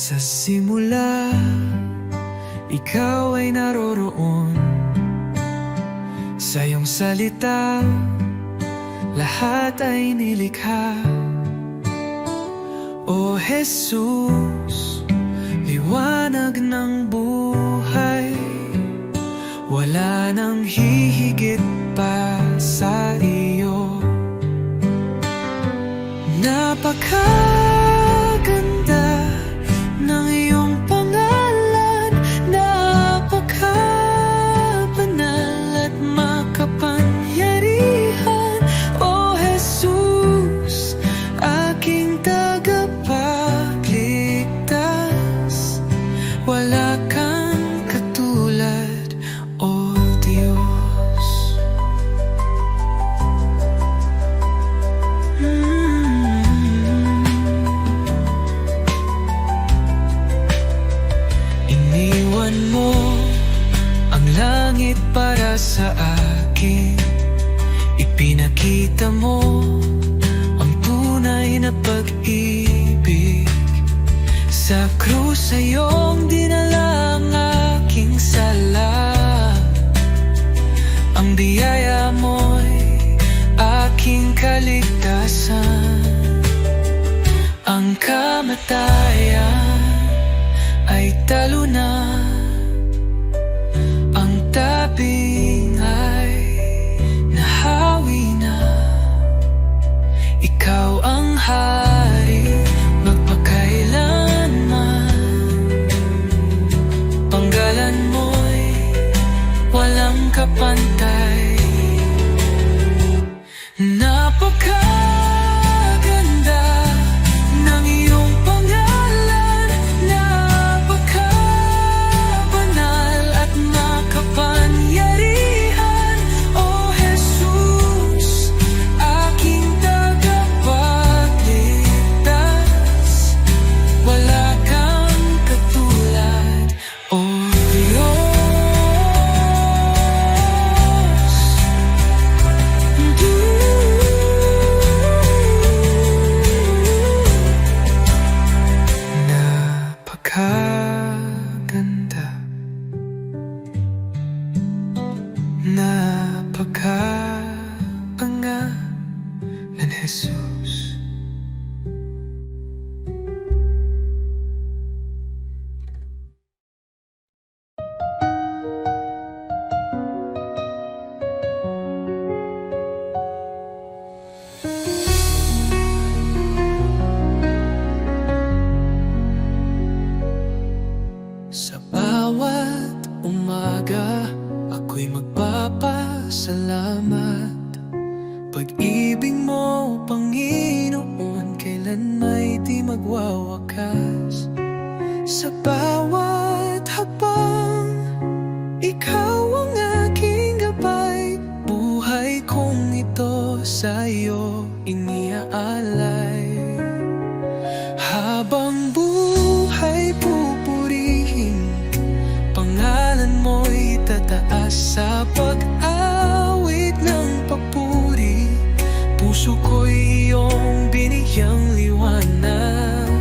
Sa simula, ikaw ay naroroon. Sa iyong salita, lahat ay nilikha. O Jesus, liwanag ng buhay, wala nang hihigit pa sa iyo. Napakaganda ng iyong pangalan, napakabanal at makapangyarihan. O Jesus, aking tagapagligtas, wala kang katulad, O Diyos. Iniwan mo ang langit para sa akin, ipinakita mo ang tunay na pag-ibig. Sa krus sa iyong dinala ang aking sala, ang biyaya mo'y aking kaligtasan. Ang kamatayan ay talo na, ang taping ay nahawi na. Ikaw ang hari magpakailanman, panggalan mo'y walang kapantay. Napakaganda ng iyong pangalan, napakabanal at makapangyarihan. O Jesus, aking tagapagligtas, wala kang katulad, O Diyos. Napakaganda, napakapangalan, Jesus. Sa bawat umaga, ako'y magpapasalamat. Pag-ibig mo, Panginoon, kailan may di magwawakas. Sa bawat hakbang, ikaw ang aking gabay. Buhay kong ito sa iyo iniaalay. Habang buhay pupurihin, pangalan mo'y tataas. Sa pag-awit ng papuri, puso ko'y iyong binigyang liwanag.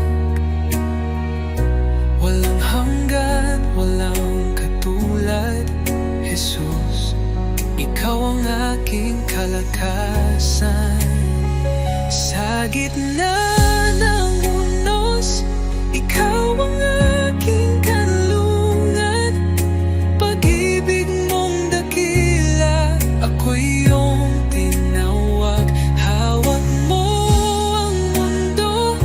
Walang hanggan, walang katulad, Jesus. Ikaw ang aking kalakasan. Sa gitna ng unos, ikaw ang aking kanlungan. Pag-ibig mong dakila, ako'y iyong tinawag. Hawak mo ang mundo,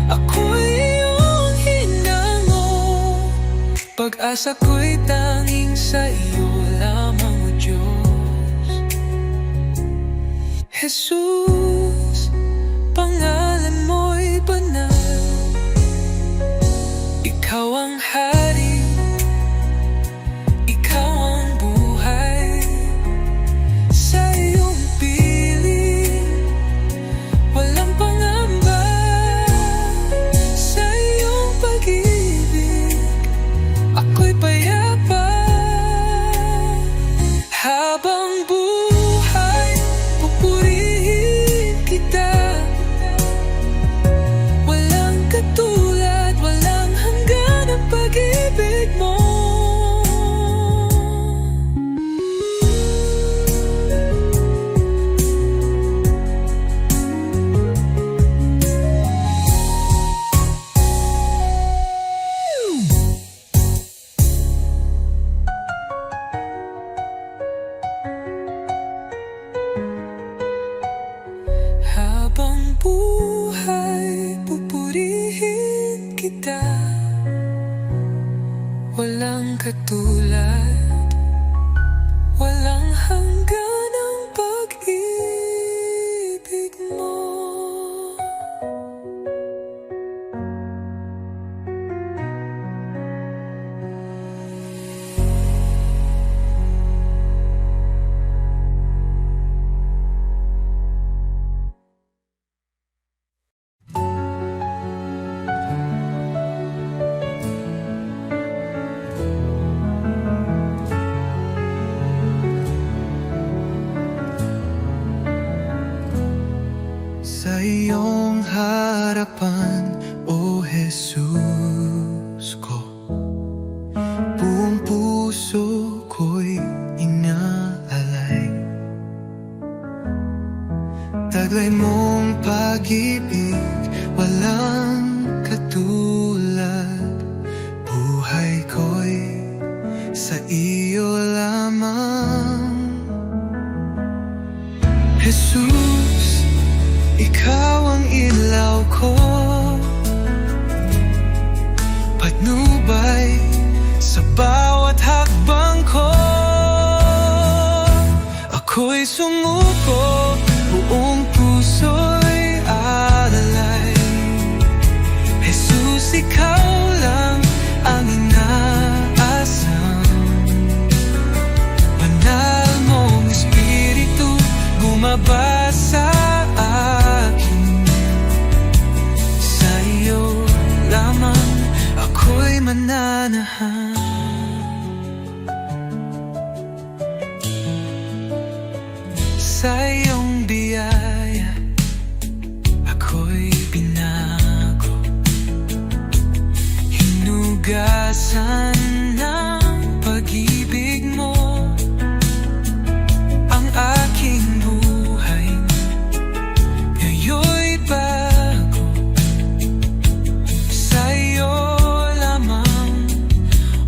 ako'y iyong hinango. Pag-asa ko'y tanging sa iyo lamang, O Diyos. Jesus, pangalan mo'y banal. Ikaw ang hari, ikaw ang buhay. Sa iyong piling, walang pangamba. Sa iyong pag-ibig, ako'y payapa. Habang buhay, pupurihin katulad. Walang hanggan ang pag-ibig mo. Sa iyong harapan, O Jesus ko, buong puso ko'y inaalay. Taglay mong pag-ibig, walang katulad. Buhay ko'y sa iyo lamang. Jesus, ikaw ang ilaw ko, patnubay sa bawat hakbang ko. Ako'y sumuko, buong puso'y alalay. Jesus, ikaw lang ang inaasam. Banal mong Espiritu bumaba sa akin. Sa iyo lamang ako'y mananahan. Sa iyong biyaya ako'y binago, hinugasan ng pag-ibig mo ang aking buhay. Ngayon'y bago, sa iyo lamang,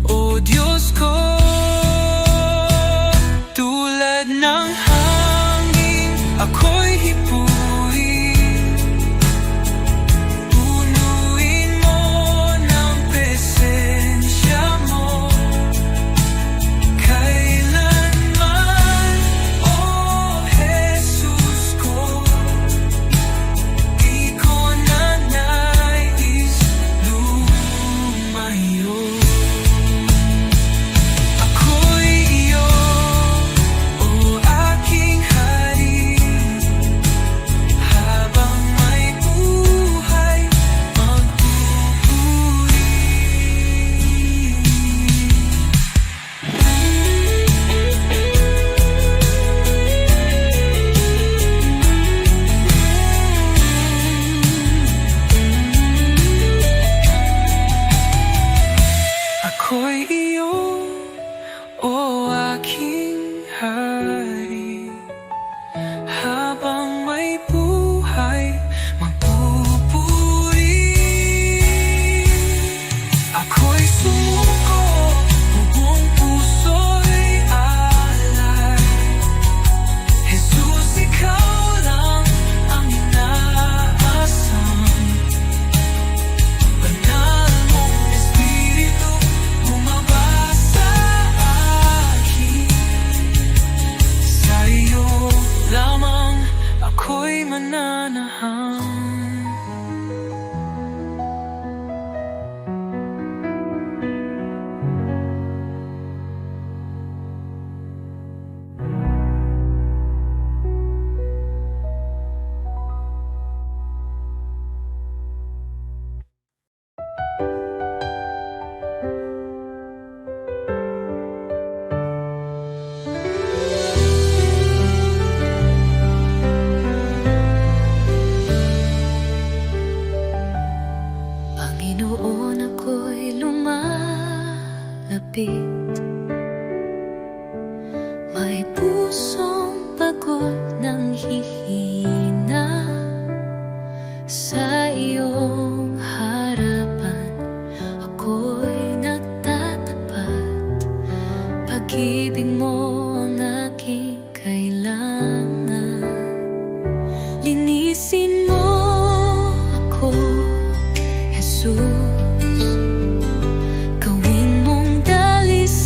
O Diyos ko. Tulad ng hangin, ako'y hipuin. Punuin mo ng presensya mo kailanman, O Jesus ko. Di ko na nais lumayo. Ako'y iyo, O aking hari. Habang may buhay, magpupuri. Ako'y iyo, O aking hari. Habang may buhay, magpupuri. Ako'y sumuko, buong puso'y alay. Jesus, ikaw lang ang inaasam. Banal mong Espiritu bumaba sa akin. Sa iyo lamang ako'y mananahan. Panginoon, ako'y lumalapit. May pusong pagod ng hihina. Sa iyong harapan ako'y nagtatapat. Pag-ibig mo ang aking kailangan. Linisin mo ako, Jesus. Gawin mong dalis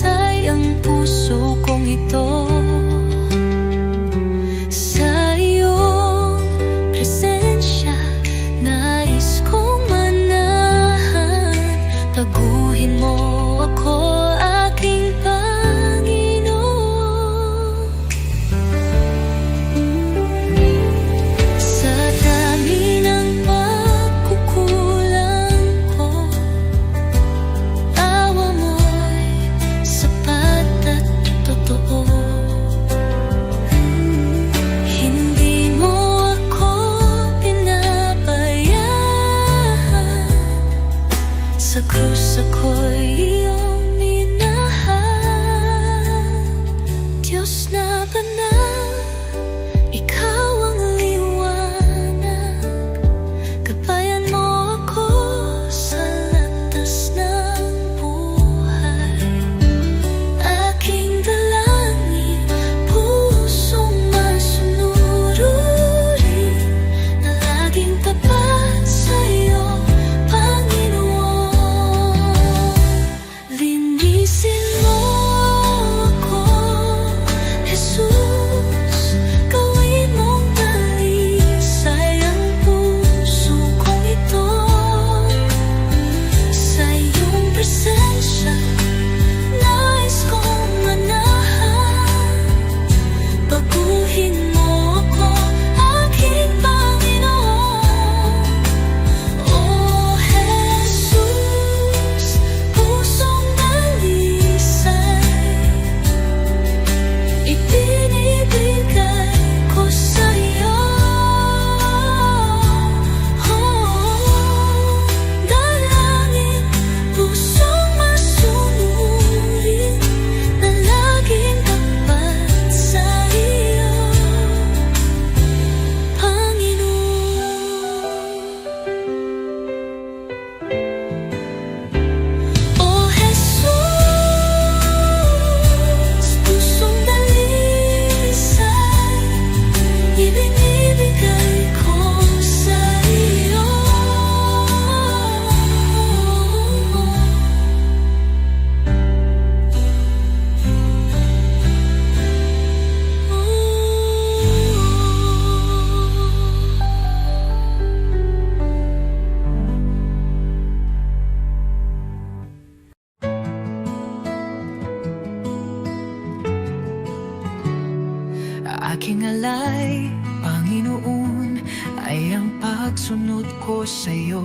aking alay, Panginoon, ay ang pagsunod ko sa'yo.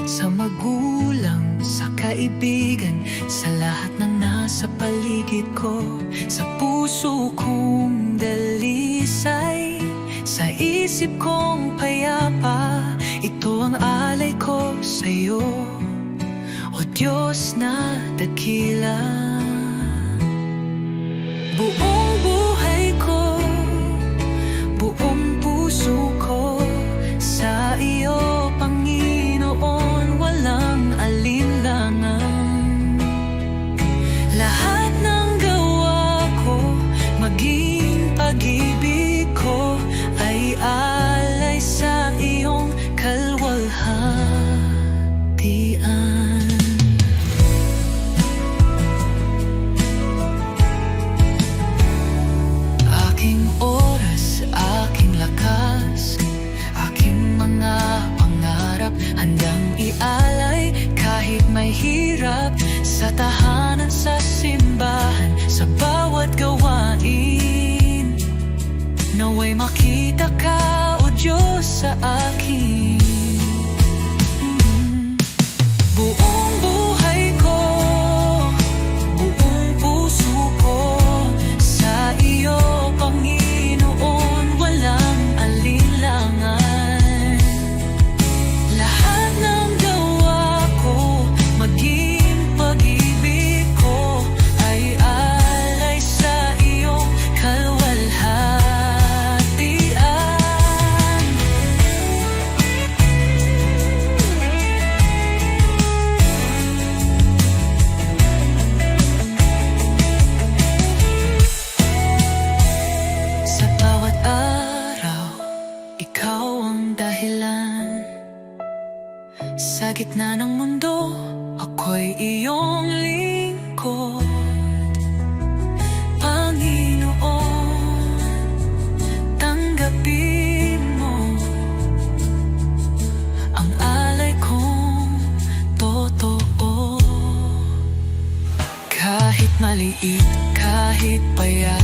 Sa magulang, sa kaibigan, sa lahat ng nasa paligid ko. Sa puso kong dalisay, sa isip kong payapa, ito ang alay ko sa'yo, O Diyos na dakila. Buong buhay ko, buong puso ko, sa iyo, Panginoon, walang alinlangan. Lahat ng gawa ko, maging pag-ibig ko, ay alay sa iyong kalwalhatian. Aking oras, aking lakas, aking mga pangarap, handang ialay kahit may hirap. Sa tahanan, sa simbahan, sa bawat gawain, naway makita ka, O Diyos, sa akin. Buong buhay ko, buong puso ko, sa iyo, Panginoon, walang alinlangan. Lahat ng gawa ko, maging pag-ibig ko, ay alay sa iyong kalwalhatian. Sa bawat araw, ikaw ang dahilan. Sa gitna ng mundo, ako'y iyong lingkod. Panginoon, tanggapin mo ang alay kong totoo. Kahit maliit, kahit payat,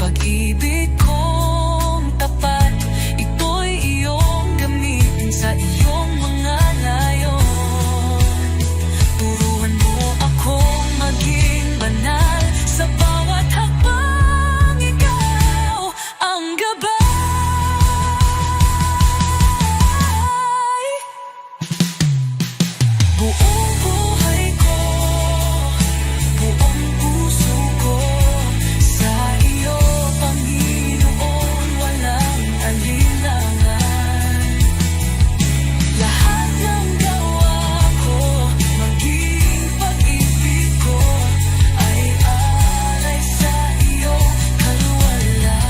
pag-ibig kong tapat, ito'y iyong gamitin sa iyong mga layon. Turuan mo akong maging banal, sa bawat hakbang ikaw ang gabay. Buong buhay ko, buong puso ko, sa iyo, Panginoon, walang alinlangan. Lahat ng gawa ko, maging pag-ibig ko, ay alay sa iyo, kalwalhatian.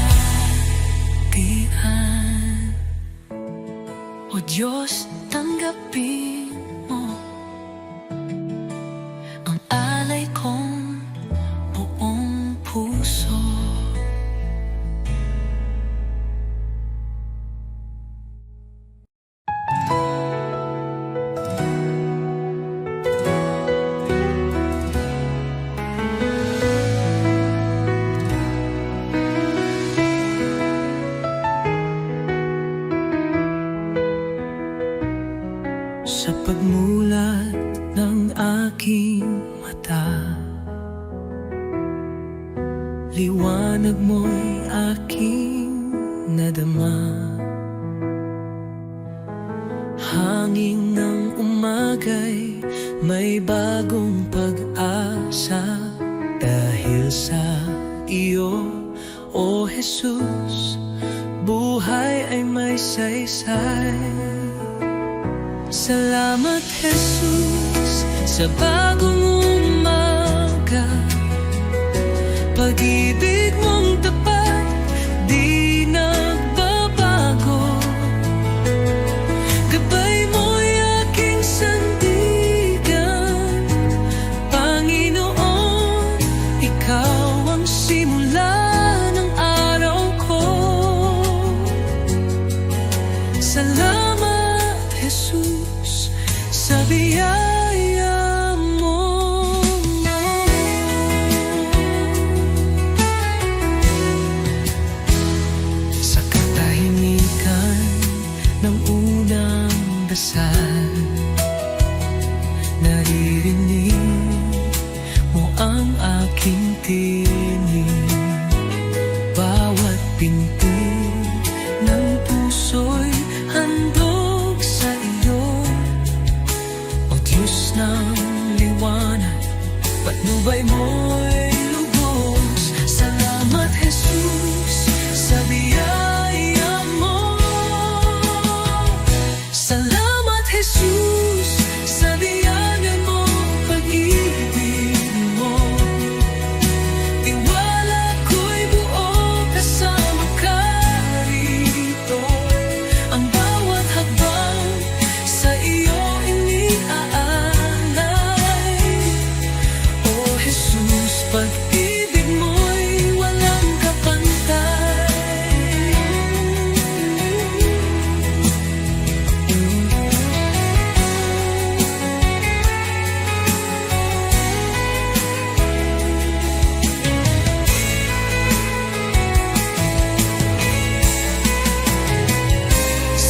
O Diyos, tanggapin mo ang alay kong buong puso. Sa pagmulat ng aking mata, liwanag mo'y aking nadama. Hangin ng umagay, may bagong pag-asa, dahil sa iyo, O Jesus, buhay ay may saysay. Salamat, Jesus, sa bagong umaga. Pag-ibig mong tapat, di nagbabago. Gabay mo'y aking sandigan. Panginoon, ikaw ang simula ng araw ko. Salamat, Jesus, sa biyaya mo. tinig. Bawat pinti ng puso'y handog sa iyo. O Diyos ng liwanag, patnubay mo'y lubos. Salamat Jesus sa biyaya mo. Salamat Jesus sa biyaya mo, pag-ibig mo. Tiwala ko'y buo kasama ka rito. Ang bawat hakbang sa iyo iniaalay. O Jesus, pag-ibig mo'y walang kapantay.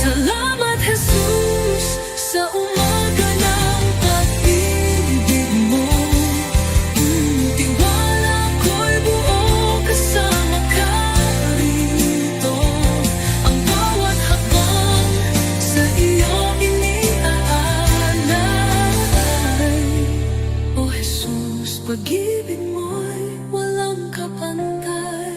Salamat Jesus sa umaga ng pag-ibig mo. Tiwala ko'y buo kasama ka rito. Ang bawat hakbang sa iyo iniaalay. O Jesus, pag-ibig mo'y walang kapantay.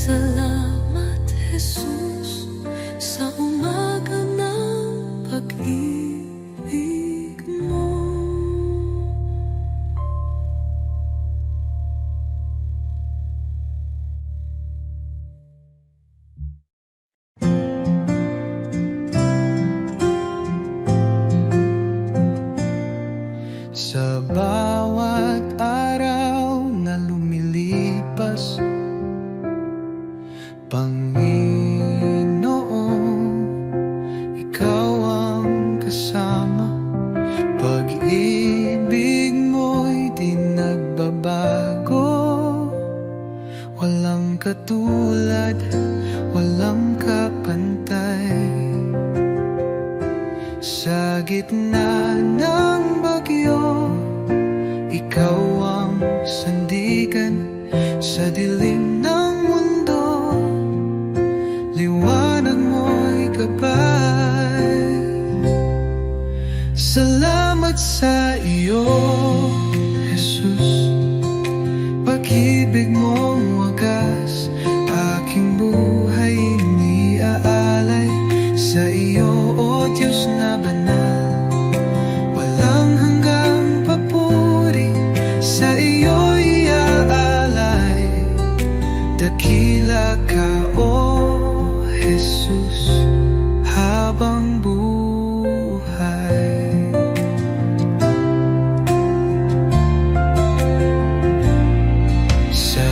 Salamat Jesus sa umaga ng pag-ibig mo. Sa bawat araw na lumilipas, Panginoon, ikaw ang kasama. Pag-ibig mo'y di nagbabago. Walang katulad, walang kapantay. Sa gitna ng bagyo, ikaw ang sandigan. Sa dilim ng mundo, liwanag mo'y gabay. Salamat sa iyo, Jesus. Pag-ibig mong wagas, aking buhay iniaalay. Sa iyo, O Diyos na banal, walang hanggang papuri. Sa iyo iaalay, dakila ka, O Jesus, habang buhay. Sa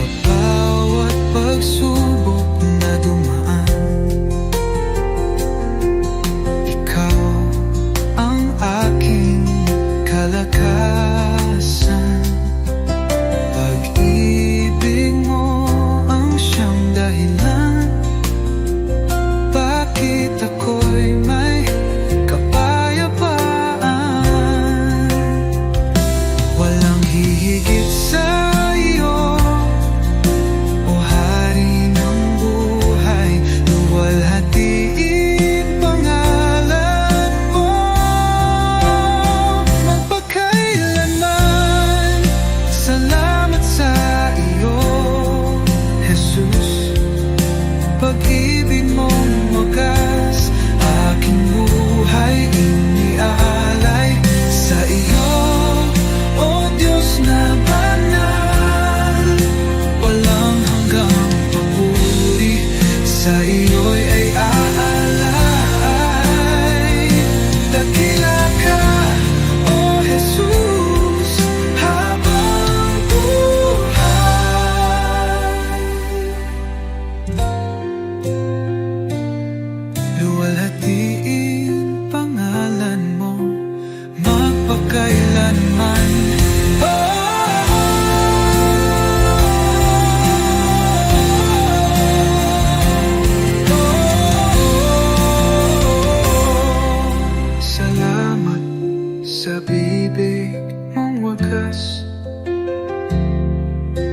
wagas.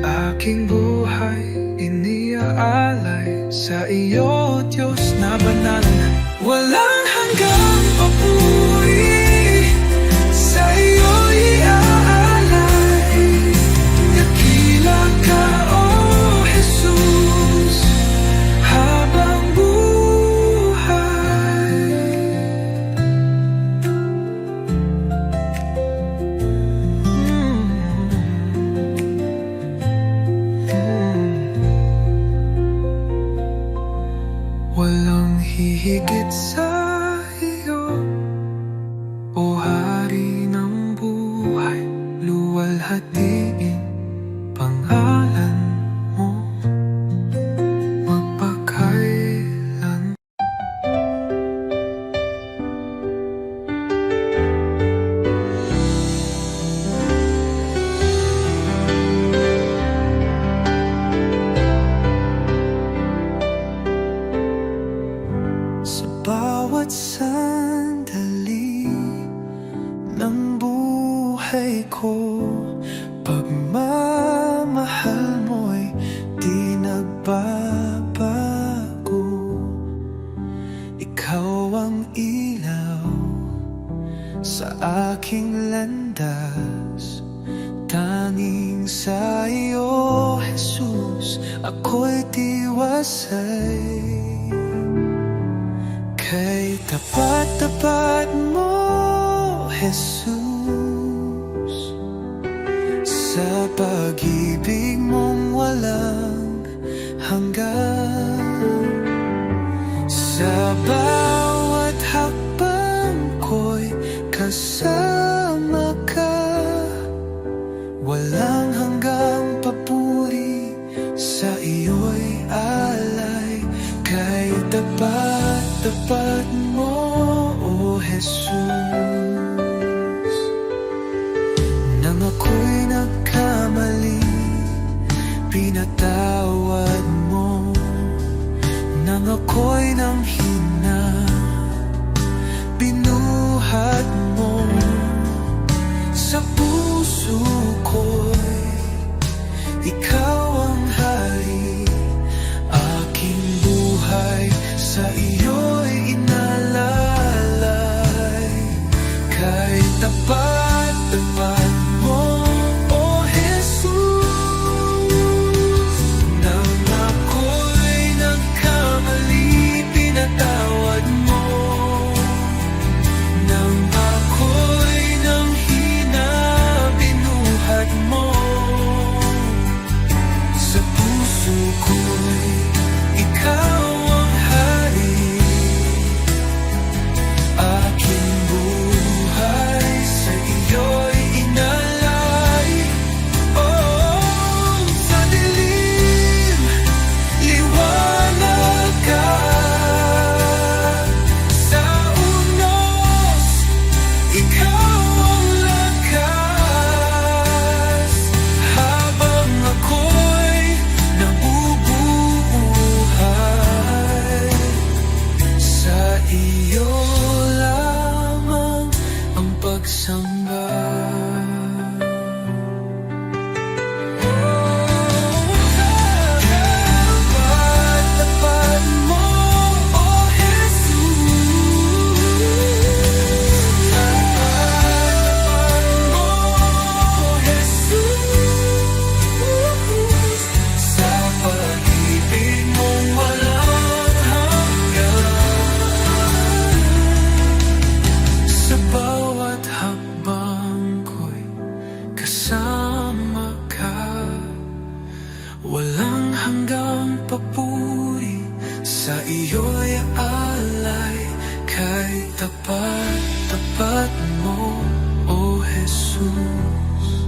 Aking buhay iniaalay sa iyo, Diyos na banal. Walang hanggang papuri, sa iyo iaalay. Dakila ka, O Jesus, habang buhay. Walang hihigit sa iyo, O Hari ng buhay. Luwalhatiin pangalan mo magpakailan. Sa bawat sandali ng buhay ko, pagmamahal mo'y di nagbabago. Ikaw ang ilaw sa aking landas, tanging sa iyo, Jesus, ako'y tiwasay. Kay tapat-tapat mo, Jesus, sa pag-ibig mong walang hanggan. Sa bawat hakbang ko'y kasama ka. Walang hanggang papuri, sa iyo'y alay. Kay tapat-tapat mo, O Jesus. Nang ako'y nagkamali, pinatawad mo. Nang ako'y nanghina, binuhat mo. Sa puso ko'y ikaw ang hari. Aking buhay sa iyo'y inalalay. Kay tapat-tapat mo, O Jesus. Nang ako'y nagkamali, pinatawad mo. Nang ako'y nanghina, binuhat mo. Sa puso ko'y ikaw ang hari. Aking buhay sa iyo'y inalay. Oh, sa dilim, liwanag ka. Sa unos, ikaw ang lakas. Habang ako'y nabubuhay, sa iyo lamang ang pagsamba. Tapat-tapat mo, O Jesus. Tapat-tapat mo, O Jesus. Sa pag-ibig mong walang hanggan. Sa bawat hakbang ko'y kasama ka. Walang hanggang papuri, sa iyo'y alay. Kay tapat-tapat mo, O Jesus.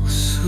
Jesus.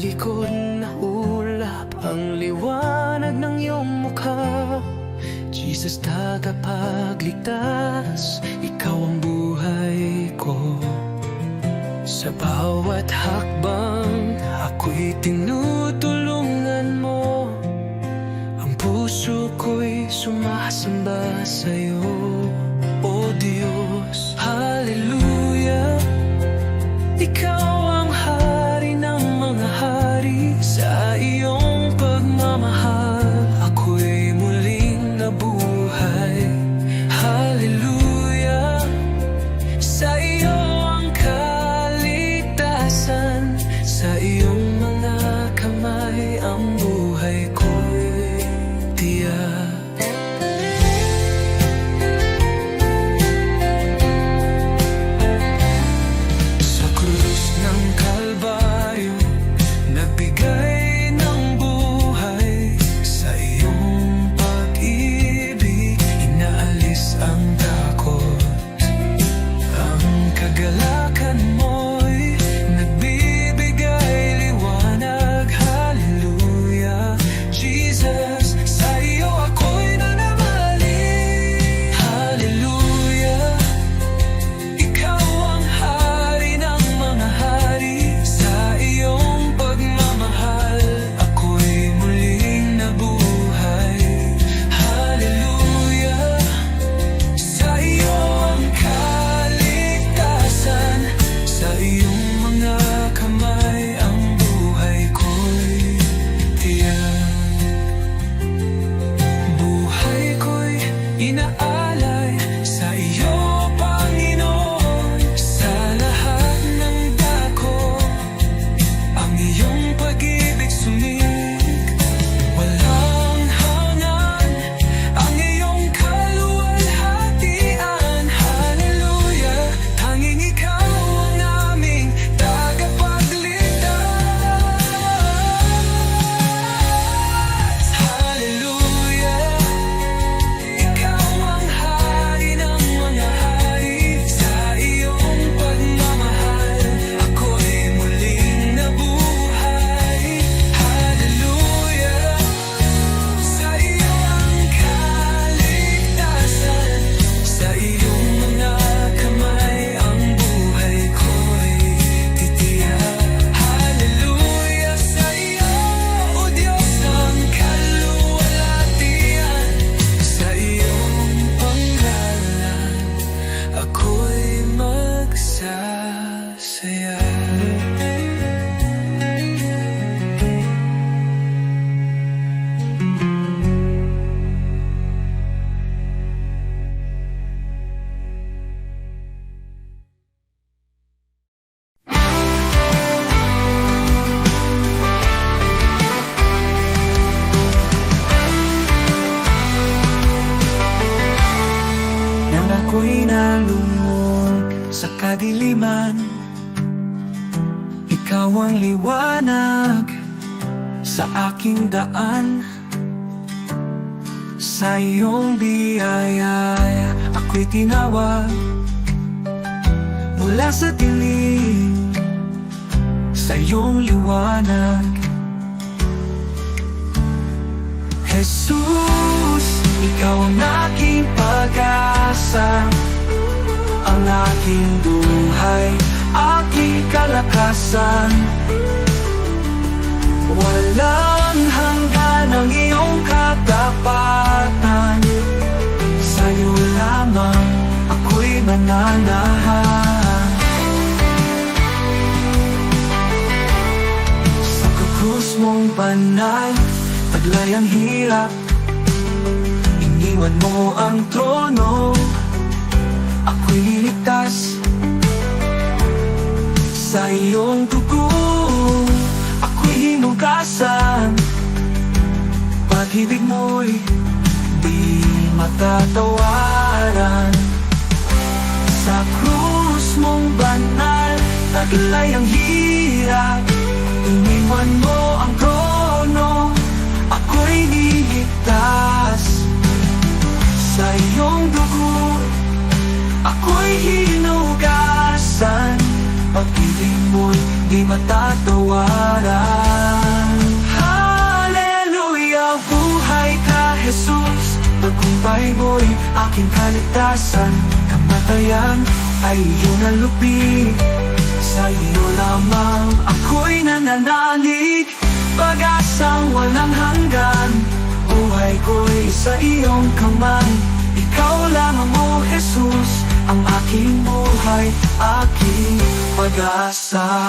likod na ulap ang liwanag ng iyong mukha. Jesus, tagapagligtas, ikaw ang buhay ko. Sa bawat hakbang, ako'y tinutulungan mo. Ang puso ko'y sumasamba sa'yo, O Diyos. Hallelujah, ikaw ang hari ng mga hari. Sa iyong pagmamahal, ako'y muling nabuhay. Hallelujah, sa iyo ang kaligtasan. Sa iyong mga kamay ang buhay ko'y tiyak. Sa krus ng Kalbaryo, nagbigay ng buhay. Sa iyong pag-ibig, inaalis ang takot. Ang kagalakan mo'y nagbibigay liwanag. Hallelujah, Jesus, sa iyo ako'y nananalig. Hallelujah, ikaw ang hari ng mga hari. Sa iyong pagmamahal, ako'y muling nabuhay. Hallelujah, sa iyo ang kaligtasan. Sa iyong mga kamay ang buhay ko'y tiyak. Buhay ko'y inaalay sa iyo, Panginoon. Sa lahat ng dako, ang iyong pag-ibig sumig. Walang hanggan ang iyong kaluwalhatian. Hallelujah, tanging ikaw ang aming tagapagligtas. Hallelujah, ikaw ang hari ng mga hari. Sa iyong pagmamahal, ako'y muling nabuhay. Hallelujah, sa iyo ang kaligtasan. Sa iyong mga kamay ang buhay ko'y titiyak. Hallelujah, sa iyo, O Diyos ng kaluwalhatian. Sa iyong panggalan, ako'y magsasaya. Nang ako'y nalungkot sa kadiliman, ikaw ang liwanag sa aking daan. Sa iyong biyaya, ako'y tinawag mula sa dilim, sa iyong liwanag. Jesus, ikaw ang aking pag-asa, ang aking buhay, aking kalakasan. Walang hanggan ang iyong katapatan. Sa'yo lamang ako'y mananahan. Sa krus mong banal, taglay ang hirap. Iniwan mo ang trono, ako'y liligtas. Sa iyong dugo, ako'y hinugasan. Pag-ibig mo'y di matatawaran. Sa krus mong banal, taglay ang hirap. Iniwan mo ang trono, ako'y niligtas. Sa iyong dugo, ako'y hinugasan. pag-ibig mo'y di matatawaran. Hallelujah, buhay ka Jesus, tagumpay mo'y aking kaligtasan. Kamatayan ay iyong nalupi, sa iyo lamang ako'y nananalig. Pag-asang walang hanggan, buhay ko'y sa iyong kamay. Ikaw lamang, O Jesus, ang aking buhay, aking pag-asa.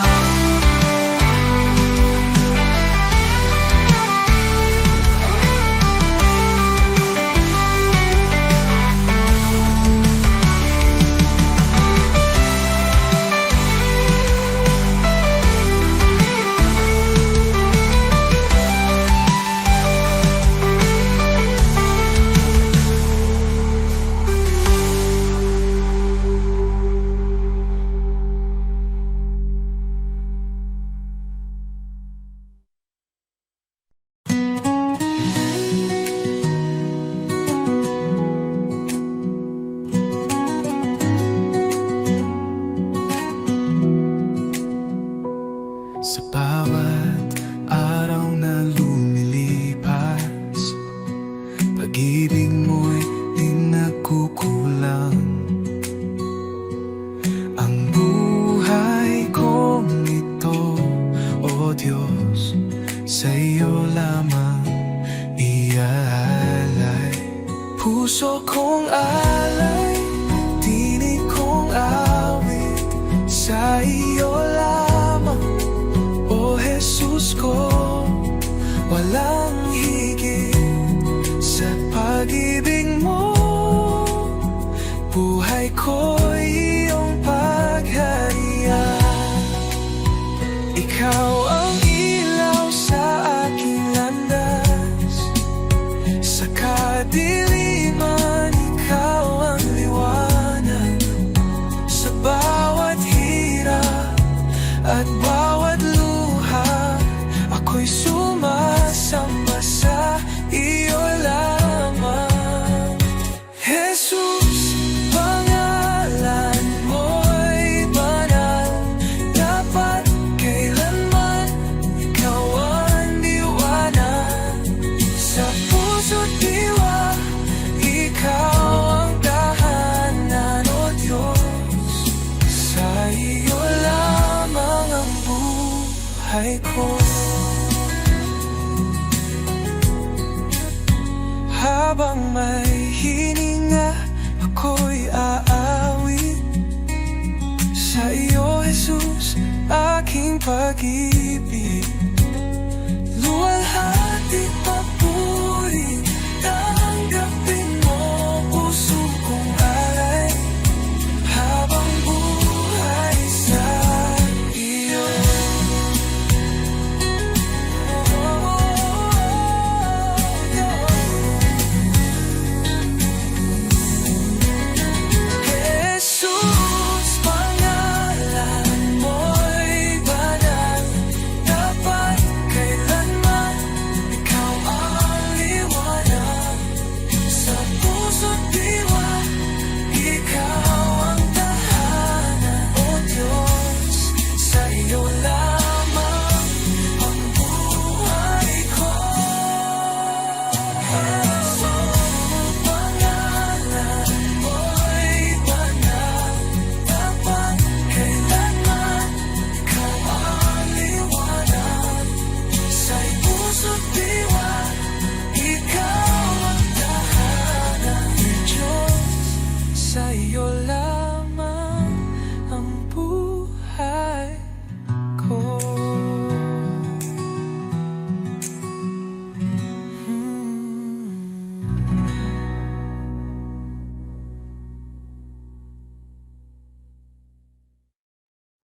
Sa bawat araw na lumilipas, pag-ibig mo'y di nagkukulang. Ang buhay kong ito, O Diyos, sa iyo lamang iaalay. Puso kong alay, tinig kong awit, sa iyo lamang, O Jesus ko. Walang higit sa pag-ibig mo, buhay ko'y iyong pagharian. Ikaw ang ilaw sa aking landas, sa kadiliman ikaw ang liwanag. Sa bawat hirap at bawat luha, ako'y sumasamba sa iyo lamang. Jesus, pangalan mo'y banal, dapat kailanman ikaw ang liwanag. Sa puso't diwa, ikaw ang tahanan, O Diyos, sa iyo lamang ang buhay ko. Habang may hininga, ako'y aawit sa iyo, Jesus, aking pag-ibig.